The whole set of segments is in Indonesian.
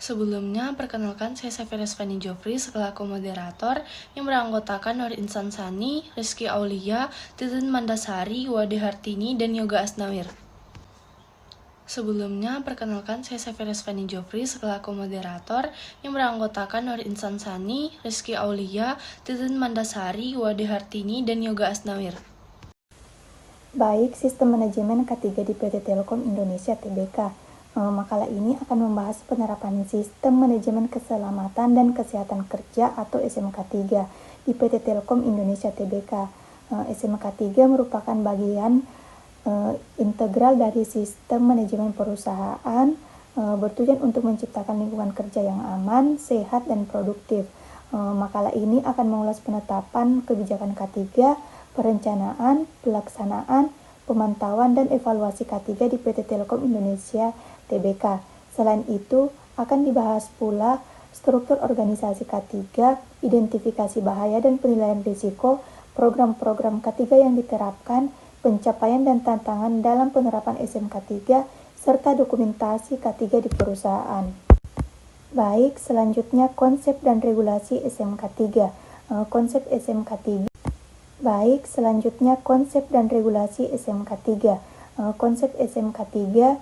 Sebelumnya, perkenalkan saya Safiras Fani Jofri selaku moderator yang beranggotakan Nur Insan Sani, Rizky Aulia, Titin Mandasari, Wade Hartini, dan Yoga Asnawir. Sebelumnya, perkenalkan saya Safiras Fani Jofri selaku moderator yang beranggotakan Nur Insan Sani, Rizky Aulia, Titin Mandasari, Wade Hartini, dan Yoga Asnawir. Baik, Sistem Manajemen K3 di PT Telkom Indonesia Tbk. Makalah ini akan membahas penerapan Sistem Manajemen Keselamatan dan Kesehatan Kerja atau SMK3 di PT Telkom Indonesia Tbk. SMK3 merupakan bagian integral dari Sistem Manajemen Perusahaan, bertujuan untuk menciptakan lingkungan kerja yang aman, sehat, dan produktif. Makalah ini akan mengulas penetapan kebijakan K3, perencanaan, pelaksanaan, pemantauan, dan evaluasi K3 di PT Telkom Indonesia Tbk. Selain itu, akan dibahas pula struktur organisasi K3, identifikasi bahaya dan penilaian risiko, program-program K3 yang diterapkan, pencapaian dan tantangan dalam penerapan SMK3, serta dokumentasi K3 di perusahaan. Baik, selanjutnya konsep dan regulasi SMK3. Konsep SMK3. Baik, selanjutnya konsep dan regulasi SMK3. Konsep SMK3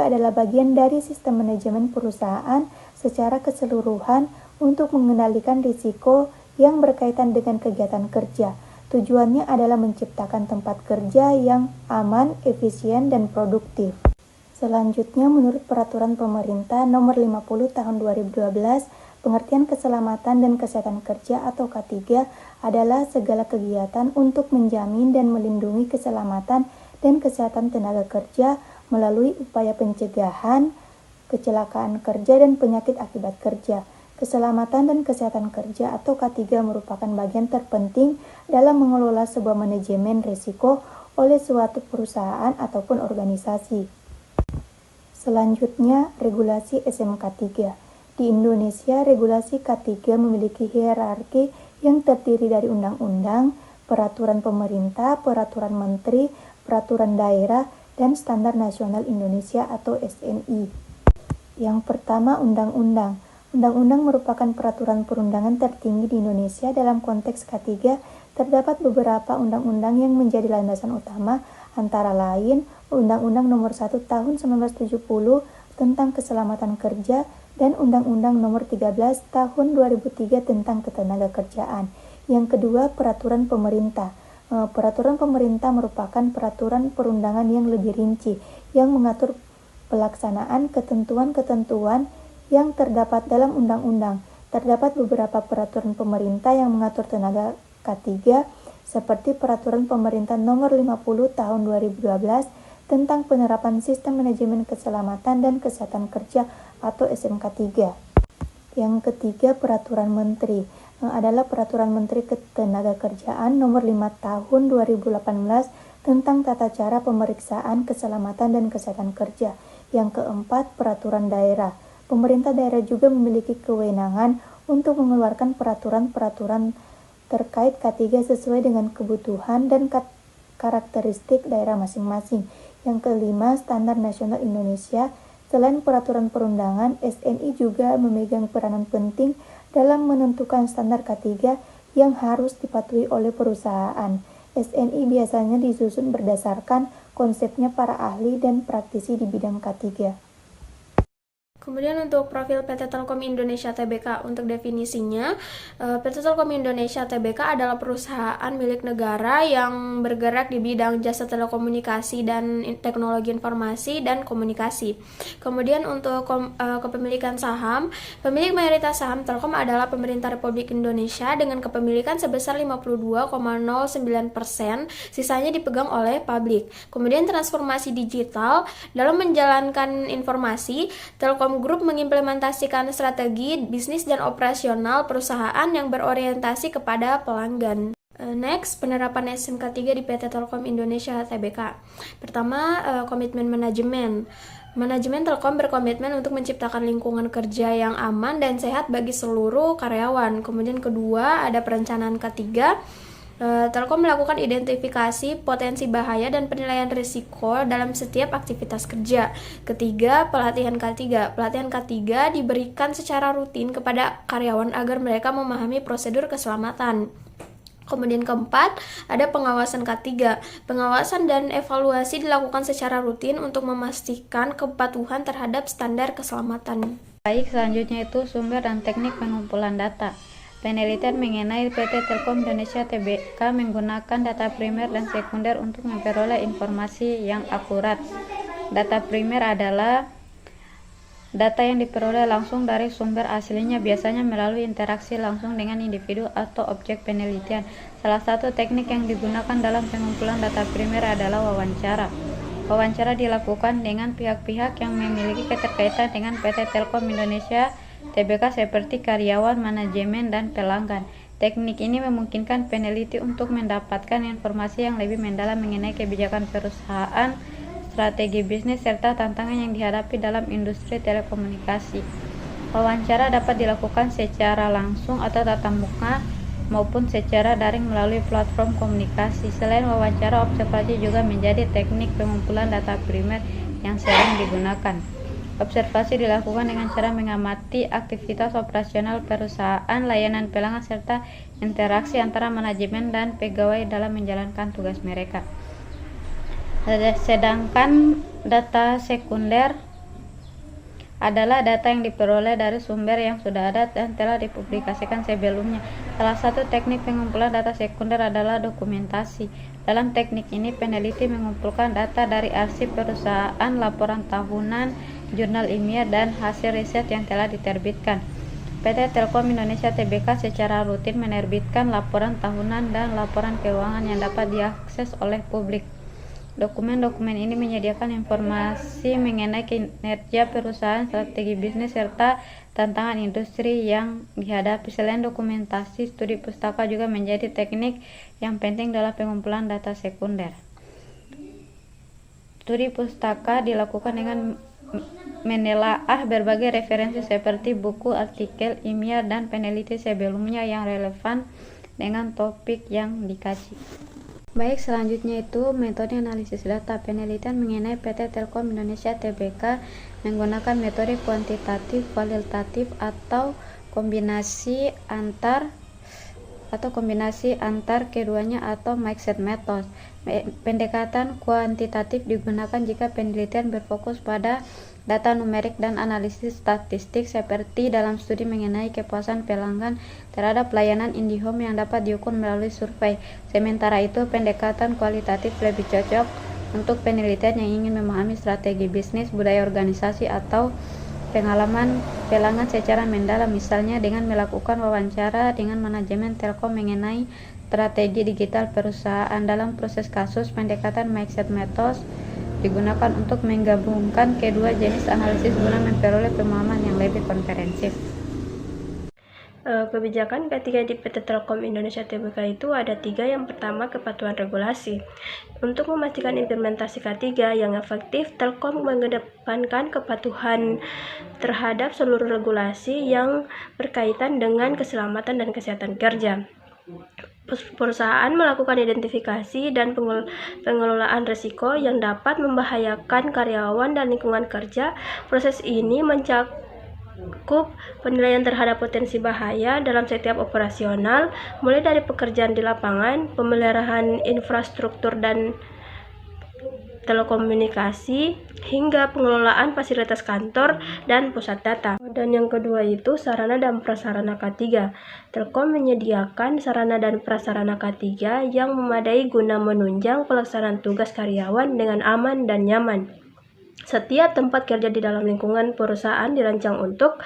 adalah bagian dari sistem manajemen perusahaan secara keseluruhan untuk mengendalikan risiko yang berkaitan dengan kegiatan kerja. Tujuannya adalah menciptakan tempat kerja yang aman, efisien, dan produktif. Selanjutnya, menurut Peraturan Pemerintah Nomor 50 Tahun 2012, pengertian keselamatan dan kesehatan kerja atau K3 adalah segala kegiatan untuk menjamin dan melindungi keselamatan dan kesehatan tenaga kerja melalui upaya pencegahan kecelakaan kerja dan penyakit akibat kerja. Keselamatan dan kesehatan kerja atau K3 merupakan bagian terpenting dalam mengelola sebuah manajemen risiko oleh suatu perusahaan ataupun organisasi. Selanjutnya, regulasi SMK3. Di Indonesia, regulasi K3 memiliki hierarki yang terdiri dari undang-undang, peraturan pemerintah, peraturan menteri, peraturan daerah, dan standar nasional Indonesia atau SNI. Yang pertama, undang-undang. Undang-undang merupakan peraturan perundangan tertinggi di Indonesia. Dalam konteks K3, terdapat beberapa undang-undang yang menjadi landasan utama, antara lain Undang-Undang Nomor 1 Tahun 1970 tentang Keselamatan Kerja dan Undang-Undang Nomor 13 Tahun 2003 tentang Ketenagakerjaan. Yang kedua, peraturan pemerintah. Peraturan pemerintah merupakan peraturan perundangan yang lebih rinci yang mengatur pelaksanaan ketentuan-ketentuan yang terdapat dalam undang-undang. Terdapat beberapa peraturan pemerintah yang mengatur tenaga K3 seperti Peraturan Pemerintah Nomor 50 Tahun 2012 tentang penerapan Sistem Manajemen Keselamatan dan Kesehatan Kerja atau SMK3. Yang ketiga, Peraturan Menteri adalah Peraturan Menteri Ketenagakerjaan Nomor 5 Tahun 2018 tentang tata cara pemeriksaan keselamatan dan kesehatan kerja. Yang keempat, Peraturan Daerah. Pemerintah daerah juga memiliki kewenangan untuk mengeluarkan peraturan-peraturan terkait K3 sesuai dengan kebutuhan dan karakteristik daerah masing-masing. Yang kelima, Standar Nasional Indonesia. Selain peraturan perundangan, SNI juga memegang peranan penting dalam menentukan standar K3 yang harus dipatuhi oleh perusahaan. SNI biasanya disusun berdasarkan konsepnya para ahli dan praktisi di bidang K3. Kemudian untuk profil PT Telkom Indonesia Tbk, untuk definisinya, PT Telkom Indonesia Tbk adalah perusahaan milik negara yang bergerak di bidang jasa telekomunikasi dan teknologi informasi dan komunikasi. Kemudian untuk kepemilikan saham, pemilik mayoritas saham Telkom adalah pemerintah Republik Indonesia dengan kepemilikan sebesar 52,09%, sisanya dipegang oleh publik. Kemudian transformasi digital, dalam menjalankan informasi, Telkom Group mengimplementasikan strategi bisnis dan operasional perusahaan yang berorientasi kepada pelanggan. Next, penerapan SMK3 di PT Telkom Indonesia Tbk. Pertama, komitmen manajemen. Manajemen Telkom berkomitmen untuk menciptakan lingkungan kerja yang aman dan sehat bagi seluruh karyawan. Kemudian kedua, ada perencanaan K3. Telkom melakukan identifikasi potensi bahaya dan penilaian risiko dalam setiap aktivitas kerja. Ketiga, pelatihan K3. Pelatihan K3 diberikan secara rutin kepada karyawan agar mereka memahami prosedur keselamatan. Kemudian keempat, ada pengawasan K3. Pengawasan dan evaluasi dilakukan secara rutin untuk memastikan kepatuhan terhadap standar keselamatan. Baik, selanjutnya itu sumber dan teknik pengumpulan data. Penelitian mengenai PT Telkom Indonesia Tbk menggunakan data primer dan sekunder untuk memperoleh informasi yang akurat. Data primer adalah data yang diperoleh langsung dari sumber aslinya, biasanya melalui interaksi langsung dengan individu atau objek penelitian. Salah satu teknik yang digunakan dalam pengumpulan data primer adalah wawancara. Wawancara dilakukan dengan pihak-pihak yang memiliki keterkaitan dengan PT Telkom Indonesia Tbk seperti karyawan, manajemen, dan pelanggan. Teknik ini memungkinkan peneliti untuk mendapatkan informasi yang lebih mendalam mengenai kebijakan perusahaan, strategi bisnis, serta tantangan yang dihadapi dalam industri telekomunikasi. Wawancara dapat dilakukan secara langsung atau tatap muka maupun secara daring melalui platform komunikasi. Selain wawancara, observasi juga menjadi teknik pengumpulan data primer yang sering digunakan. Observasi dilakukan dengan cara mengamati aktivitas operasional perusahaan, layanan pelanggan, serta interaksi antara manajemen dan pegawai dalam menjalankan tugas mereka. Sedangkan data sekunder adalah data yang diperoleh dari sumber yang sudah ada dan telah dipublikasikan sebelumnya. Salah satu teknik pengumpulan data sekunder adalah dokumentasi. Dalam teknik ini, peneliti mengumpulkan data dari arsip perusahaan, laporan tahunan, jurnal ilmiah, dan hasil riset yang telah diterbitkan. PT Telkom Indonesia Tbk secara rutin menerbitkan laporan tahunan dan laporan keuangan yang dapat diakses oleh publik. Dokumen-dokumen ini menyediakan informasi mengenai kinerja perusahaan, strategi bisnis, serta tantangan industri yang dihadapi. Selain dokumentasi, studi pustaka juga menjadi teknik yang penting dalam pengumpulan data sekunder. Studi pustaka dilakukan dengan menelaah berbagai referensi seperti buku, artikel, ilmiah, dan peneliti sebelumnya yang relevan dengan topik yang dikaji. Baik, selanjutnya itu metode analisis data. Penelitian mengenai PT Telkom Indonesia Tbk menggunakan metode kuantitatif, kualitatif, atau kombinasi antar keduanya atau mixed method. Pendekatan kuantitatif digunakan jika penelitian berfokus pada data numerik dan analisis statistik, seperti dalam studi mengenai kepuasan pelanggan terhadap layanan IndiHome yang dapat diukur melalui survei. Sementara itu, pendekatan kualitatif lebih cocok untuk penelitian yang ingin memahami strategi bisnis, budaya organisasi, atau pengalaman pelanggan secara mendalam, misalnya dengan melakukan wawancara dengan manajemen Telkom mengenai strategi digital perusahaan. Dalam proses kasus, pendekatan mixed method digunakan untuk menggabungkan kedua jenis analisis guna memperoleh pemahaman yang lebih komprehensif. Kebijakan K3 di PT Telkom Indonesia Tbk itu ada 3. Yang pertama, kepatuhan regulasi. Untuk memastikan implementasi K3 yang efektif, Telkom mengedepankan kepatuhan terhadap seluruh regulasi yang berkaitan dengan keselamatan dan kesehatan kerja. Perusahaan melakukan identifikasi dan pengelolaan risiko yang dapat membahayakan karyawan dan lingkungan kerja. Proses ini mencakup penilaian terhadap potensi bahaya dalam setiap operasional, mulai dari pekerjaan di lapangan, pemeliharaan infrastruktur dan telekomunikasi, hingga pengelolaan fasilitas kantor dan pusat data. Dan yang kedua itu sarana dan prasarana K3. Telkom menyediakan sarana dan prasarana K3 yang memadai guna menunjang pelaksanaan tugas karyawan dengan aman dan nyaman. Setiap tempat kerja di dalam lingkungan perusahaan dirancang untuk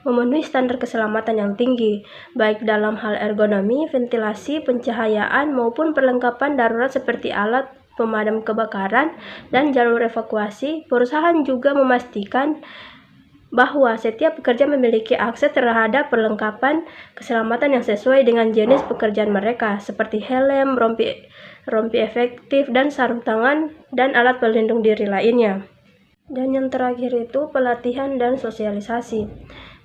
memenuhi standar keselamatan yang tinggi, baik dalam hal ergonomi, ventilasi, pencahayaan, maupun perlengkapan darurat seperti alat pemadam kebakaran dan jalur evakuasi. Perusahaan juga memastikan bahwa setiap pekerja memiliki akses terhadap perlengkapan keselamatan yang sesuai dengan jenis pekerjaan mereka, seperti helm, rompi efektif, dan sarung tangan, dan alat pelindung diri lainnya. Dan yang terakhir itu pelatihan dan sosialisasi.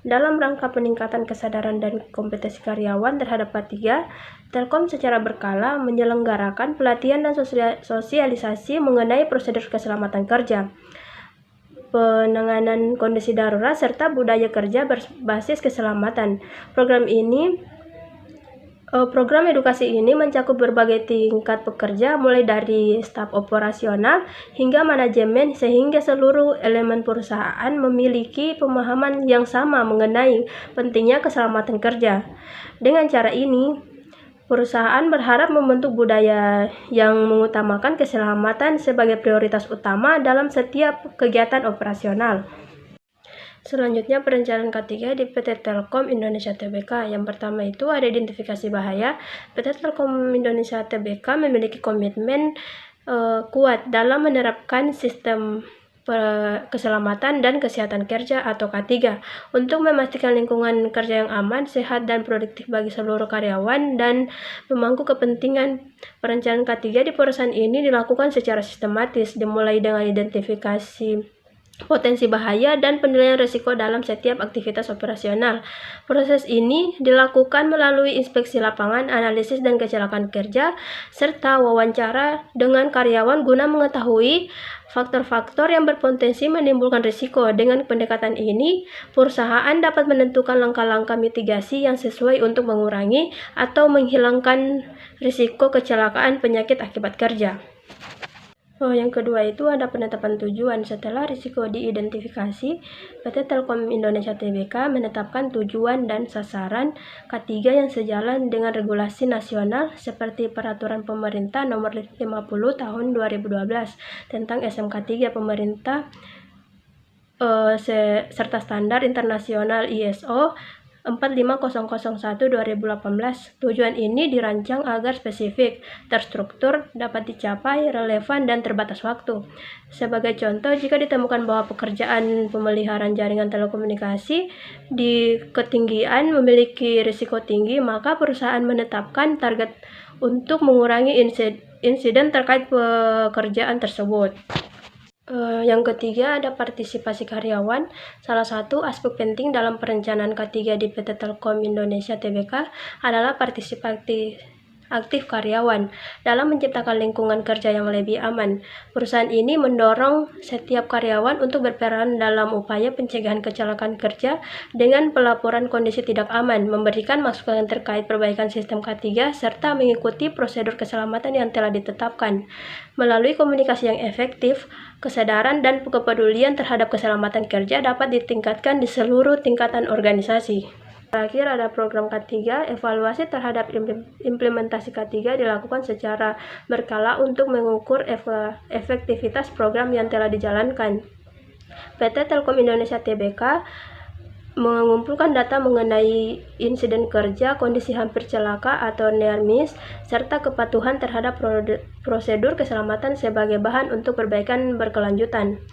Dalam rangka peningkatan kesadaran dan kompetensi karyawan terhadap K3, Telkom secara berkala menyelenggarakan pelatihan dan sosialisasi mengenai prosedur keselamatan kerja, penanganan kondisi darurat, serta budaya kerja berbasis keselamatan. Program edukasi ini mencakup berbagai tingkat pekerja, mulai dari staf operasional hingga manajemen, sehingga seluruh elemen perusahaan memiliki pemahaman yang sama mengenai pentingnya keselamatan kerja. Dengan cara ini, perusahaan berharap membentuk budaya yang mengutamakan keselamatan sebagai prioritas utama dalam setiap kegiatan operasional. Selanjutnya, perencanaan K3 di PT Telkom Indonesia Tbk. Yang pertama itu ada identifikasi bahaya. PT Telkom Indonesia Tbk memiliki komitmen kuat dalam menerapkan sistem keselamatan dan kesehatan kerja atau K3 untuk memastikan lingkungan kerja yang aman, sehat, dan produktif bagi seluruh karyawan dan memangku kepentingan. Perencanaan K3 di perusahaan ini dilakukan secara sistematis, dimulai dengan identifikasi potensi bahaya dan penilaian risiko dalam setiap aktivitas operasional. Proses ini dilakukan melalui inspeksi lapangan, analisis dan kecelakaan kerja, serta wawancara dengan karyawan guna mengetahui faktor-faktor yang berpotensi menimbulkan risiko. Dengan pendekatan ini, perusahaan dapat menentukan langkah-langkah mitigasi yang sesuai untuk mengurangi atau menghilangkan risiko kecelakaan penyakit akibat kerja. Yang kedua itu ada penetapan tujuan. Setelah risiko diidentifikasi, PT Telkom Indonesia Tbk menetapkan tujuan dan sasaran K3 yang sejalan dengan regulasi nasional seperti Peraturan Pemerintah Nomor 50 Tahun 2012 tentang SMK3 pemerintah serta standar internasional ISO 45001-2018. Tujuan ini dirancang agar spesifik, terstruktur, dapat dicapai, relevan, dan terbatas waktu. Sebagai contoh, jika ditemukan bahwa pekerjaan pemeliharaan jaringan telekomunikasi di ketinggian memiliki risiko tinggi, maka perusahaan menetapkan target untuk mengurangi insiden terkait pekerjaan tersebut. Yang ketiga ada partisipasi karyawan. Salah satu aspek penting dalam perencanaan K3 di PT Telkom Indonesia Tbk adalah partisipasi aktif karyawan dalam menciptakan lingkungan kerja yang lebih aman. Perusahaan ini mendorong setiap karyawan untuk berperan dalam upaya pencegahan kecelakaan kerja dengan pelaporan kondisi tidak aman, memberikan masukan terkait perbaikan sistem K3, serta mengikuti prosedur keselamatan yang telah ditetapkan. Melalui komunikasi yang efektif, kesadaran dan kepedulian terhadap keselamatan kerja dapat ditingkatkan di seluruh tingkatan organisasi. Terakhir ada program K3. Evaluasi terhadap implementasi K3 dilakukan secara berkala untuk mengukur efektivitas program yang telah dijalankan. PT Telkom Indonesia Tbk mengumpulkan data mengenai insiden kerja, kondisi hampir celaka atau near miss, serta kepatuhan terhadap prosedur keselamatan sebagai bahan untuk perbaikan berkelanjutan.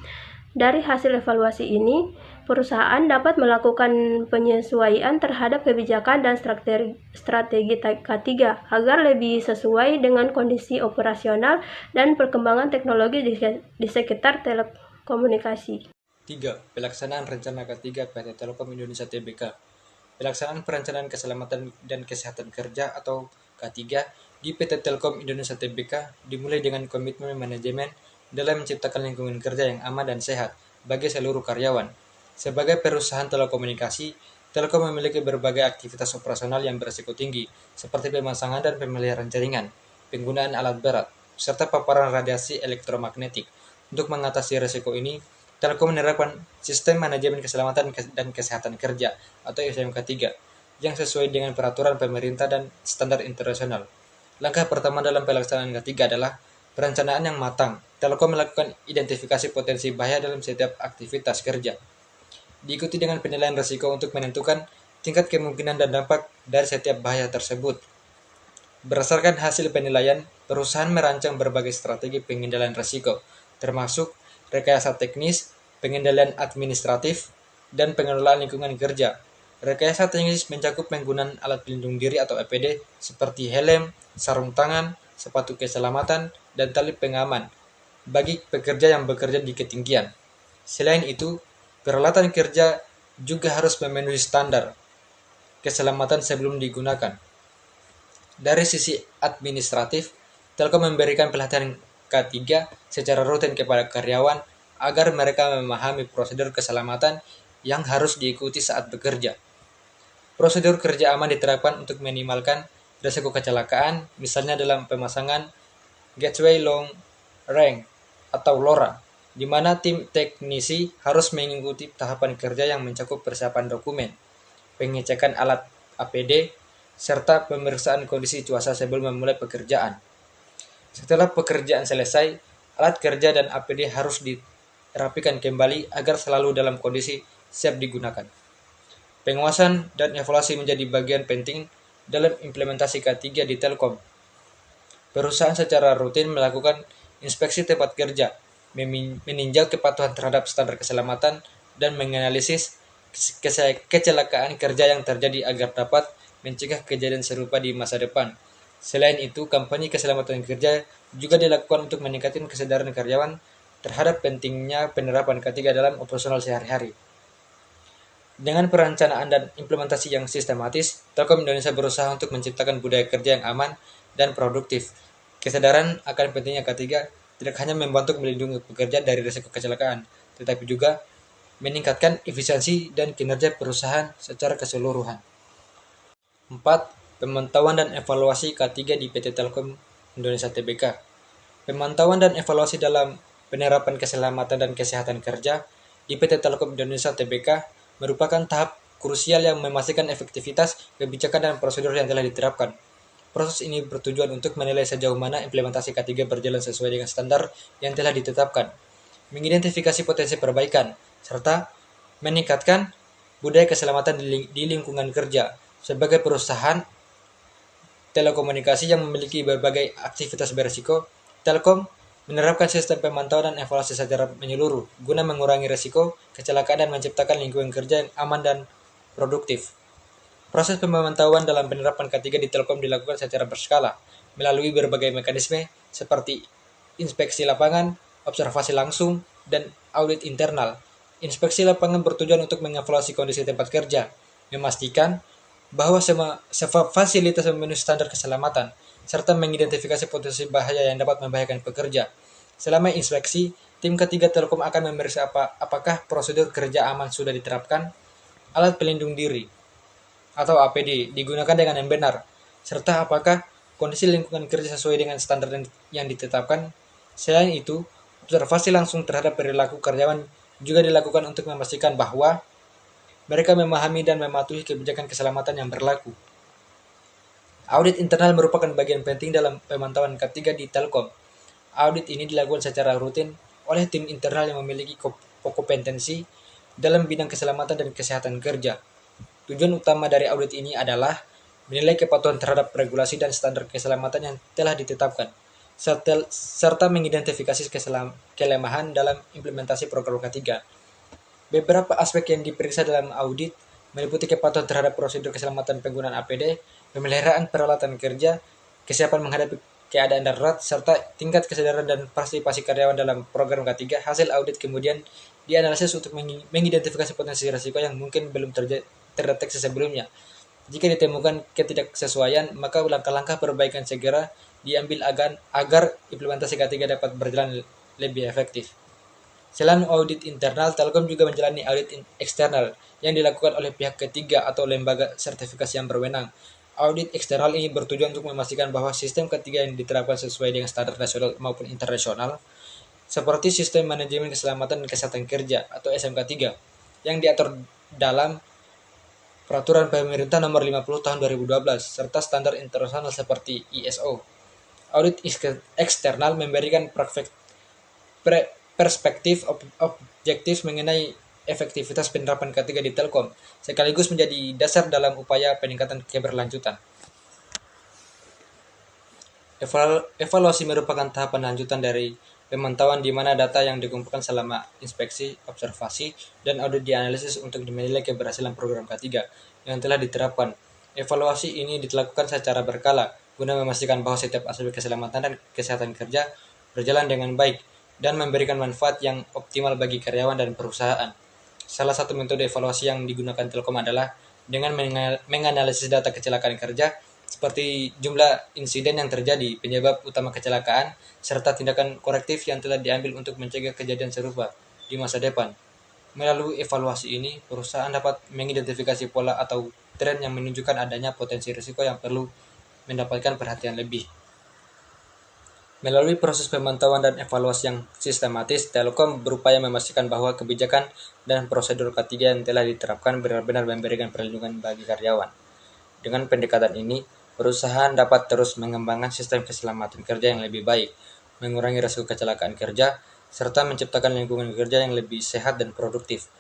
Dari hasil evaluasi ini, perusahaan dapat melakukan penyesuaian terhadap kebijakan dan strategi K3 agar lebih sesuai dengan kondisi operasional dan perkembangan teknologi di sekitar telekomunikasi. 3. Pelaksanaan Rencana K3 PT Telkom Indonesia Tbk. Pelaksanaan Perencanaan Keselamatan dan Kesehatan Kerja atau K3 di PT Telkom Indonesia Tbk dimulai dengan komitmen manajemen dalam menciptakan lingkungan kerja yang aman dan sehat bagi seluruh karyawan. Sebagai perusahaan telekomunikasi, Telkom memiliki berbagai aktivitas operasional yang berisiko tinggi, seperti pemasangan dan pemeliharaan jaringan, penggunaan alat berat, serta paparan radiasi elektromagnetik. Untuk mengatasi risiko ini, Telkom menerapkan Sistem Manajemen Keselamatan dan Kesehatan Kerja atau SMK3 yang sesuai dengan peraturan pemerintah dan standar internasional. Langkah pertama dalam pelaksanaan K3 adalah perencanaan yang matang. Telkom melakukan identifikasi potensi bahaya dalam setiap aktivitas kerja. Diikuti dengan penilaian risiko untuk menentukan tingkat kemungkinan dan dampak dari setiap bahaya tersebut. Berdasarkan hasil penilaian, perusahaan merancang berbagai strategi pengendalian risiko, termasuk rekayasa teknis, pengendalian administratif, dan pengelolaan lingkungan kerja. Rekayasa teknis mencakup penggunaan alat pelindung diri atau APD seperti helm, sarung tangan, sepatu keselamatan, dan tali pengaman bagi pekerja yang bekerja di ketinggian. Selain itu, peralatan kerja juga harus memenuhi standar keselamatan sebelum digunakan. Dari sisi administratif, Telkom memberikan pelatihan K3 secara rutin kepada karyawan agar mereka memahami prosedur keselamatan yang harus diikuti saat bekerja. Prosedur kerja aman diterapkan untuk meminimalkan risiko kecelakaan, misalnya dalam pemasangan Gateway Long Range atau LoRa, di mana tim teknisi harus mengikuti tahapan kerja yang mencakup persiapan dokumen, pengecekan alat APD, serta pemeriksaan kondisi cuaca sebelum memulai pekerjaan. Setelah pekerjaan selesai, alat kerja dan APD harus dirapikan kembali agar selalu dalam kondisi siap digunakan. Pengawasan dan evaluasi menjadi bagian penting dalam implementasi K3 di Telkom. Perusahaan secara rutin melakukan inspeksi tempat kerja, meninjau kepatuhan terhadap standar keselamatan, dan menganalisis kecelakaan kerja yang terjadi agar dapat mencegah kejadian serupa di masa depan. Selain itu, kampanye keselamatan kerja juga dilakukan untuk meningkatkan kesadaran karyawan terhadap pentingnya penerapan K3 dalam operasional sehari-hari. Dengan perencanaan dan implementasi yang sistematis, Telkom Indonesia berusaha untuk menciptakan budaya kerja yang aman dan produktif. Kesadaran akan pentingnya K3 tidak hanya membantu melindungi pekerja dari risiko kecelakaan, tetapi juga meningkatkan efisiensi dan kinerja perusahaan secara keseluruhan. 4. Pemantauan dan evaluasi K3 di PT Telkom Indonesia Tbk. Pemantauan dan evaluasi dalam penerapan keselamatan dan kesehatan kerja di PT Telkom Indonesia Tbk merupakan tahap krusial yang memastikan efektivitas kebijakan dan prosedur yang telah diterapkan. Proses ini bertujuan untuk menilai sejauh mana implementasi K3 berjalan sesuai dengan standar yang telah ditetapkan, mengidentifikasi potensi perbaikan, serta meningkatkan budaya keselamatan di lingkungan kerja. Sebagai perusahaan telekomunikasi yang memiliki berbagai aktivitas berisiko, Telkom menerapkan sistem pemantauan dan evaluasi secara menyeluruh guna mengurangi risiko kecelakaan dan menciptakan lingkungan kerja yang aman dan produktif. Proses pemantauan dalam penerapan K3 di Telkom dilakukan secara berskala melalui berbagai mekanisme seperti inspeksi lapangan, observasi langsung, dan audit internal. Inspeksi lapangan bertujuan untuk mengevaluasi kondisi tempat kerja, memastikan bahwa semua fasilitas memenuhi standar keselamatan, serta mengidentifikasi potensi bahaya yang dapat membahayakan pekerja. Selama inspeksi, tim K3 Telkom akan memeriksa apakah prosedur kerja aman sudah diterapkan, alat pelindung diri atau APD digunakan dengan yang benar, serta apakah kondisi lingkungan kerja sesuai dengan standar yang ditetapkan. Selain itu, observasi langsung terhadap perilaku karyawan juga dilakukan untuk memastikan bahwa mereka memahami dan mematuhi kebijakan keselamatan yang berlaku. Audit internal merupakan bagian penting dalam pemantauan K3 di Telkom. Audit ini dilakukan secara rutin oleh tim internal yang memiliki kompetensi dalam bidang keselamatan dan kesehatan kerja. Tujuan utama dari audit ini adalah menilai kepatuhan terhadap regulasi dan standar keselamatan yang telah ditetapkan, serta mengidentifikasi kelemahan dalam implementasi program K3. Beberapa aspek yang diperiksa dalam audit meliputi kepatuhan terhadap prosedur keselamatan penggunaan APD, pemeliharaan peralatan kerja, kesiapan menghadapi keadaan darurat, serta tingkat kesadaran dan partisipasi karyawan dalam program K3. Hasil audit kemudian dianalisis untuk mengidentifikasi potensi risiko yang mungkin belum terdeteksi sebelumnya. Jika ditemukan ketidaksesuaian, maka langkah-langkah perbaikan segera diambil agar implementasi K3 dapat berjalan lebih efektif. Selain audit internal, Telkom juga menjalani audit eksternal yang dilakukan oleh pihak ketiga atau lembaga sertifikasi yang berwenang. Audit eksternal ini bertujuan untuk memastikan bahwa sistem K3 yang diterapkan sesuai dengan standar nasional maupun internasional, seperti Sistem Manajemen Keselamatan dan Kesehatan Kerja atau SMK3, yang diatur dalam Peraturan Pemerintah Nomor 50 Tahun 2012, serta standar internasional seperti ISO. Audit eksternal memberikan perspektif objektif mengenai efektivitas penerapan K3 di Telkom, sekaligus menjadi dasar dalam upaya peningkatan keberlanjutan. Evaluasi merupakan tahapan lanjutan dari pemantauan di mana data yang dikumpulkan selama inspeksi, observasi, dan audit dianalisis untuk menilai keberhasilan program K3 yang telah diterapkan. Evaluasi ini dilakukan secara berkala guna memastikan bahwa setiap aspek keselamatan dan kesehatan kerja berjalan dengan baik dan memberikan manfaat yang optimal bagi karyawan dan perusahaan. Salah satu metode evaluasi yang digunakan Telkom adalah dengan menganalisis data kecelakaan kerja seperti jumlah insiden yang terjadi, penyebab utama kecelakaan, serta tindakan korektif yang telah diambil untuk mencegah kejadian serupa di masa depan. Melalui evaluasi ini, perusahaan dapat mengidentifikasi pola atau tren yang menunjukkan adanya potensi risiko yang perlu mendapatkan perhatian lebih. Melalui proses pemantauan dan evaluasi yang sistematis, Telkom berupaya memastikan bahwa kebijakan dan prosedur K3 yang telah diterapkan benar-benar memberikan perlindungan bagi karyawan. Dengan pendekatan ini, perusahaan dapat terus mengembangkan sistem keselamatan kerja yang lebih baik, mengurangi risiko kecelakaan kerja, serta menciptakan lingkungan kerja yang lebih sehat dan produktif.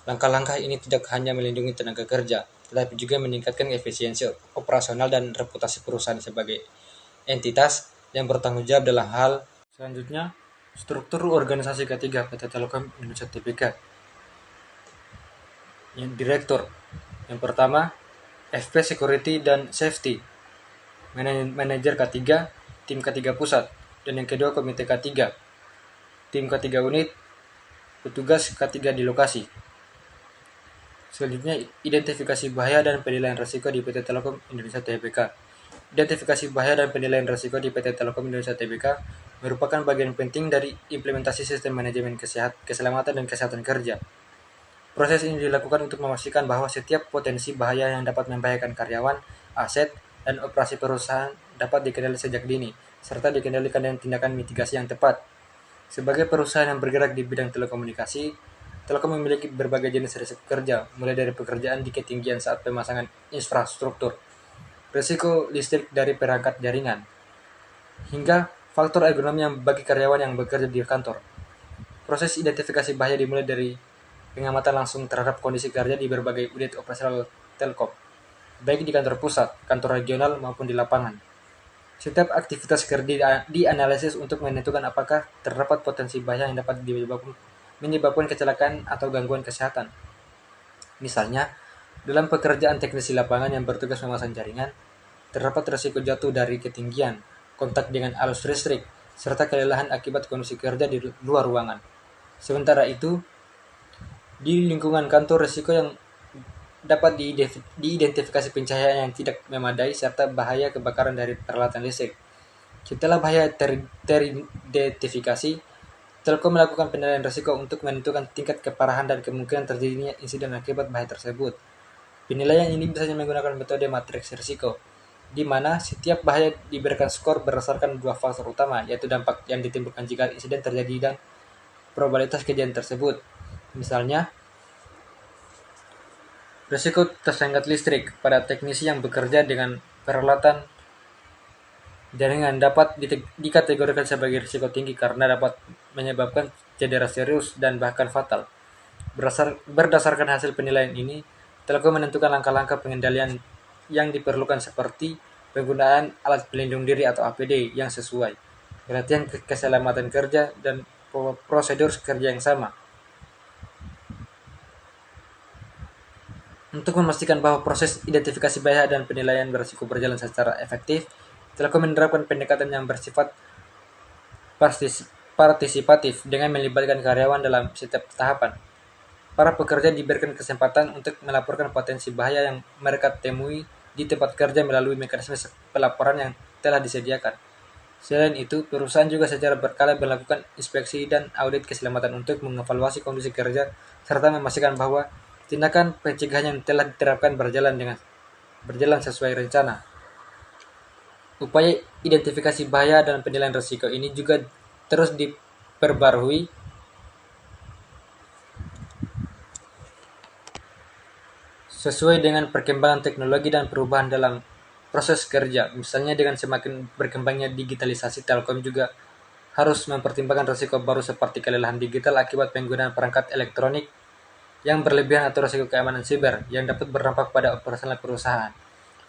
Langkah-langkah ini tidak hanya melindungi tenaga kerja, tetapi juga meningkatkan efisiensi operasional dan reputasi perusahaan sebagai entitas yang bertanggung jawab dalam hal. Selanjutnya, struktur organisasi K3 PT Telkom Indonesia Tbk. Yang Direktur. Yang pertama, FP Security dan Safety, Manajer K3, Tim K3 Pusat, dan yang kedua Komite K3, Tim K3 Unit, petugas K3 di lokasi. Selanjutnya, identifikasi bahaya dan penilaian risiko di PT Telkom Indonesia Tbk. Identifikasi bahaya dan penilaian risiko di PT Telkom Indonesia Tbk merupakan bagian penting dari implementasi sistem manajemen keselamatan dan kesehatan kerja. Proses ini dilakukan untuk memastikan bahwa setiap potensi bahaya yang dapat membahayakan karyawan, aset, dan operasi perusahaan dapat dikenali sejak dini, serta dikendalikan dengan tindakan mitigasi yang tepat. Sebagai perusahaan yang bergerak di bidang telekomunikasi, Telkom memiliki berbagai jenis risiko kerja, mulai dari pekerjaan di ketinggian saat pemasangan infrastruktur, risiko listrik dari perangkat jaringan, hingga faktor ergonomi yang bagi karyawan yang bekerja di kantor. Proses identifikasi bahaya dimulai dari pengamatan langsung terhadap kondisi kerja di berbagai unit operasional Telkom, baik di kantor pusat, kantor regional, maupun di lapangan. Setiap aktivitas kerja dianalisis untuk menentukan apakah terdapat potensi bahaya yang dapat menyebabkan kecelakaan atau gangguan kesehatan. Misalnya, dalam pekerjaan teknisi lapangan yang bertugas memasang jaringan, terdapat risiko jatuh dari ketinggian, kontak dengan arus listrik, serta kelelahan akibat kondisi kerja di luar ruangan. Sementara itu, di lingkungan kantor, risiko yang dapat diidentifikasi pencahayaan yang tidak memadai serta bahaya kebakaran dari peralatan listrik. Setelah bahaya teridentifikasi, Telkom melakukan penilaian risiko untuk menentukan tingkat keparahan dan kemungkinan terjadinya insiden akibat bahaya tersebut. Penilaian ini biasanya menggunakan metode matriks risiko, di mana setiap bahaya diberikan skor berdasarkan dua faktor utama, yaitu dampak yang ditimbulkan jika insiden terjadi dan probabilitas kejadian tersebut. Misalnya, risiko tersengat listrik pada teknisi yang bekerja dengan peralatan jaringan dapat dikategorikan sebagai risiko tinggi karena dapat menyebabkan cedera serius dan bahkan fatal. Berdasarkan hasil penilaian ini, Telkom menentukan langkah-langkah pengendalian yang diperlukan seperti penggunaan alat pelindung diri atau APD yang sesuai, pelatihan keselamatan kerja, dan prosedur kerja yang sama. Untuk memastikan bahwa proses identifikasi bahaya dan penilaian berisiko berjalan secara efektif, Telkom menerapkan pendekatan yang bersifat partisipatif dengan melibatkan karyawan dalam setiap tahapan. Para pekerja diberikan kesempatan untuk melaporkan potensi bahaya yang mereka temui di tempat kerja melalui mekanisme pelaporan yang telah disediakan. Selain itu, perusahaan juga secara berkala melakukan inspeksi dan audit keselamatan untuk mengevaluasi kondisi kerja serta memastikan bahwa tindakan pencegahan yang telah diterapkan berjalan sesuai rencana. Upaya identifikasi bahaya dan penilaian risiko ini juga terus diperbarui sesuai dengan perkembangan teknologi dan perubahan dalam proses kerja. Misalnya dengan semakin berkembangnya digitalisasi, Telkom juga harus mempertimbangkan risiko baru seperti kelelahan digital akibat penggunaan perangkat elektronik yang berlebihan atau risiko keamanan siber yang dapat berdampak pada operasional perusahaan.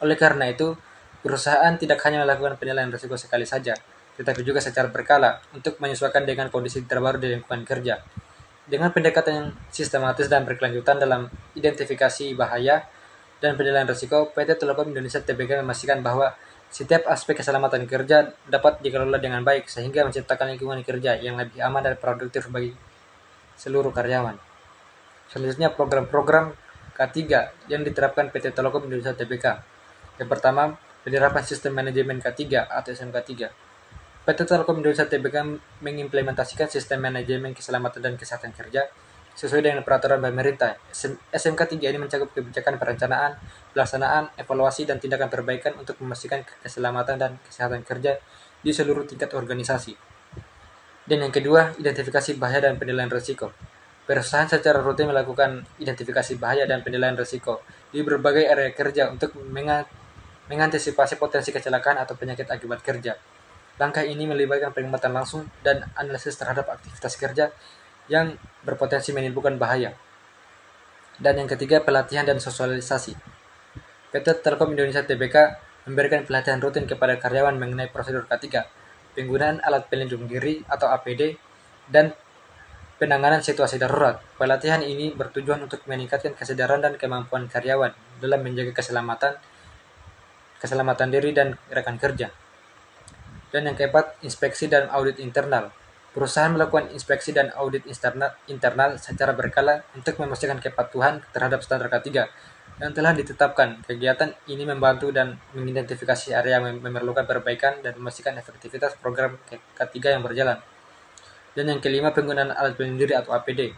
Oleh karena itu, perusahaan tidak hanya melakukan penilaian risiko sekali saja, tetapi juga secara berkala untuk menyesuaikan dengan kondisi terbaru di lingkungan kerja. Dengan pendekatan yang sistematis dan berkelanjutan dalam identifikasi bahaya dan penilaian risiko, PT Telkom Indonesia Tbk memastikan bahwa setiap aspek keselamatan kerja dapat dikelola dengan baik sehingga menciptakan lingkungan kerja yang lebih aman dan produktif bagi seluruh karyawan. Selanjutnya program-program K3 yang diterapkan PT Telkom Indonesia Tbk. Yang pertama, penerapan sistem manajemen K3 atau SMK3. PT Telkom Indonesia Tbk mengimplementasikan sistem manajemen keselamatan dan kesehatan kerja sesuai dengan peraturan pemerintah. SMK3 ini mencakup kebijakan perencanaan, pelaksanaan, evaluasi, dan tindakan perbaikan untuk memastikan keselamatan dan kesehatan kerja di seluruh tingkat organisasi. Dan yang kedua, identifikasi bahaya dan penilaian risiko. Perusahaan secara rutin melakukan identifikasi bahaya dan penilaian risiko di berbagai area kerja untuk mengantisipasi potensi kecelakaan atau penyakit akibat kerja. Langkah ini melibatkan pengamatan langsung dan analisis terhadap aktivitas kerja yang berpotensi menimbulkan bahaya. Dan yang ketiga, pelatihan dan sosialisasi. PT Telkom Indonesia Tbk memberikan pelatihan rutin kepada karyawan mengenai prosedur K3, penggunaan alat pelindung diri atau APD, dan penanganan situasi darurat. Pelatihan ini bertujuan untuk meningkatkan kesadaran dan kemampuan karyawan dalam menjaga keselamatan diri dan rekan kerja. Dan yang keempat, inspeksi dan audit internal. Perusahaan melakukan inspeksi dan audit internal secara berkala untuk memastikan kepatuhan terhadap standar K3 yang telah ditetapkan. Kegiatan ini membantu dan mengidentifikasi area yang memerlukan perbaikan dan memastikan efektivitas program K3 yang berjalan. Dan yang kelima, penggunaan alat pelindung diri atau APD.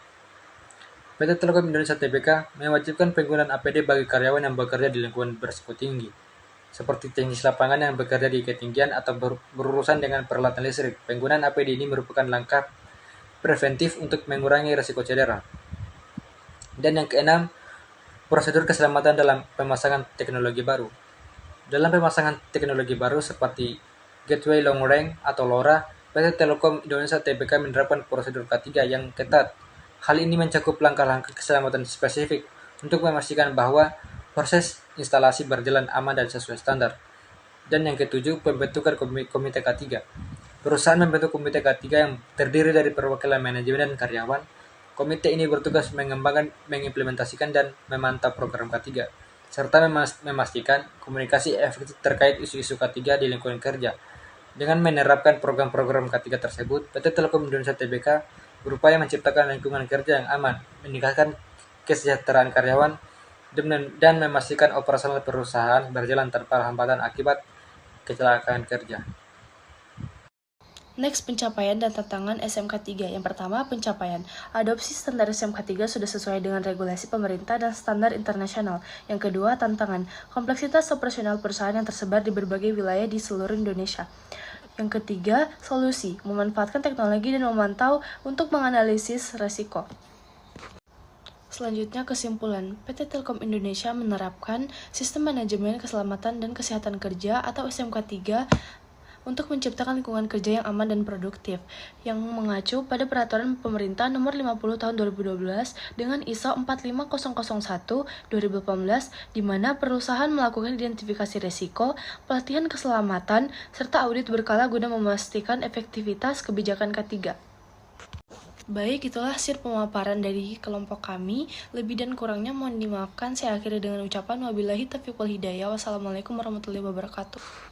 PT Telkom Indonesia Tbk mewajibkan penggunaan APD bagi karyawan yang bekerja di lingkungan berisiko tinggi, seperti teknis lapangan yang bekerja di ketinggian atau berurusan dengan peralatan listrik. Penggunaan APD ini merupakan langkah preventif untuk mengurangi risiko cedera. Dan yang keenam, prosedur keselamatan dalam pemasangan teknologi baru. Dalam pemasangan teknologi baru seperti Gateway Long Range atau LoRa, PT Telkom Indonesia Tbk menerapkan prosedur K3 yang ketat. Hal ini mencakup langkah-langkah keselamatan spesifik untuk memastikan bahwa proses instalasi berjalan aman dan sesuai standar. Dan yang ketujuh, pembentukan komite K3. Perusahaan membentuk komite K3 yang terdiri dari perwakilan manajemen dan karyawan. Komite ini bertugas mengembangkan, mengimplementasikan, dan memantau program K3, serta memastikan komunikasi efektif terkait isu-isu K3 di lingkungan kerja. Dengan menerapkan program-program K3 tersebut, PT Telkom Indonesia Tbk berupaya menciptakan lingkungan kerja yang aman, meningkatkan kesejahteraan karyawan, dan memastikan operasional perusahaan berjalan tanpa hambatan akibat kecelakaan kerja. Next, pencapaian dan tantangan SMK3. Yang pertama, pencapaian. Adopsi standar SMK3 sudah sesuai dengan regulasi pemerintah dan standar internasional. Yang kedua, tantangan. Kompleksitas operasional perusahaan yang tersebar di berbagai wilayah di seluruh Indonesia. Yang ketiga, solusi. Memanfaatkan teknologi dan memantau untuk menganalisis resiko. Selanjutnya, kesimpulan. PT Telkom Indonesia menerapkan Sistem Manajemen Keselamatan dan Kesehatan Kerja atau SMK3 untuk menciptakan lingkungan kerja yang aman dan produktif, yang mengacu pada Peraturan Pemerintah Nomor 50 Tahun 2012 dengan ISO 45001/2018, di mana perusahaan melakukan identifikasi risiko, pelatihan keselamatan, serta audit berkala guna memastikan efektivitas kebijakan K3. Baik, itulah hasil pemaparan dari kelompok kami. Lebih dan kurangnya mohon dimaafkan. Saya akhiri dengan ucapan wabillahi taufiq wal hidayah. Wassalamualaikum warahmatullahi wabarakatuh.